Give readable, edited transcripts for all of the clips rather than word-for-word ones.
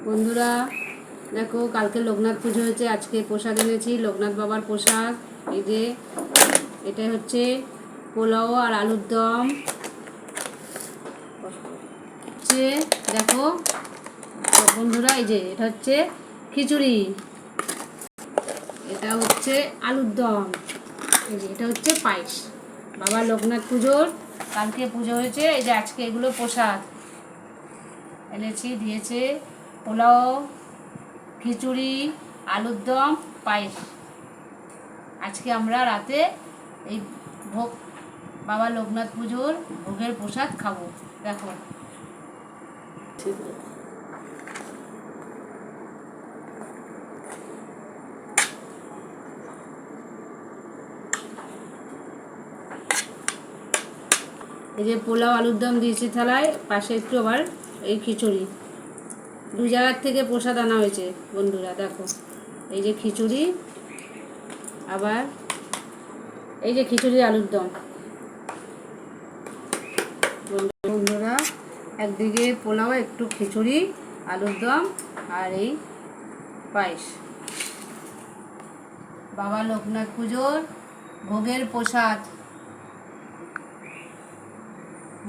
বন্ধুরা দেখো, কালকে লোকনাথ পুজো হয়েছে, আজকে প্রসাদ এনেছি, লোকনাথ বাবার প্রসাদ। এই যে এটা হচ্ছে পোলাও আর আলুর দম হচ্ছে। দেখো বন্ধুরা, এই যে এটা হচ্ছে খিচুড়ি, এটা হচ্ছে আলুর দম, এই যে এটা হচ্ছে পায়েস। বাবা লোকনাথ পুজোর কালকে পুজো হয়েছে, এই যে আজকে এগুলো প্রসাদ এনেছি, দিয়েছে পোলাও, খিচুড়ি, আলুর দম, পায়েস। আজকে আমরা রাতে এই ভোগ, বাবা লোকনাথ পুজোর ভোগের প্রসাদ খাবো। দেখো এই যে পোলাও আলুর দম দিয়েছি থালায়, পাশে একটু আবার এই খিচুড়ি। দু জায়গার থেকে প্রসাদ আনা হয়েছে বন্ধুরা। দেখো এই যে খিচুড়ি, আবার এই যে খিচুড়ি আলুর দম। বন্ধুরা একদিকে পোলাও, একটু খিচুড়ি আলুর দম, আর এই পায়েস। বাবা লোকনাথ পুজোর ভোগের প্রসাদ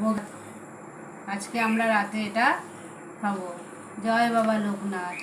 ভোগ, আজকে আমরা রাতে এটা খাবো। জয় বাবা লোকনাথ।